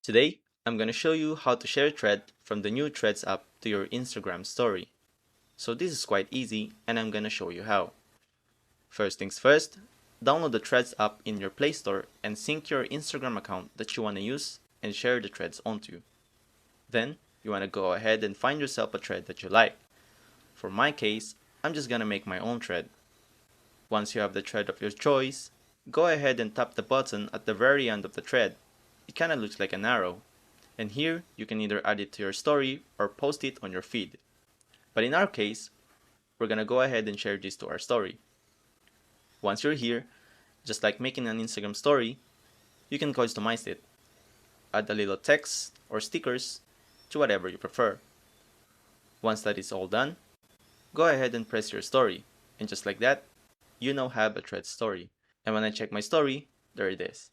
Today, I'm going to show you how to share a thread from the new Threads app to your Instagram story. So this is quite easy and I'm going to show you how. First things first, download the Threads app in your Play Store and sync your Instagram account that you want to use and share the threads onto. Then, you want to go ahead and find yourself a thread that you like. For my case, I'm just going to make my own thread. Once you have the thread of your choice, go ahead and tap the button at the very end of the thread. It kinda looks like an arrow. And here, you can either add it to your story or post it on your feed. But in our case, we're gonna go ahead and share this to our story. Once you're here, just like making an Instagram story, you can customize it. Add a little text or stickers to whatever you prefer. Once that is all done, go ahead and press your story. And just like that, you now have a thread story. And when I check my story, there it is.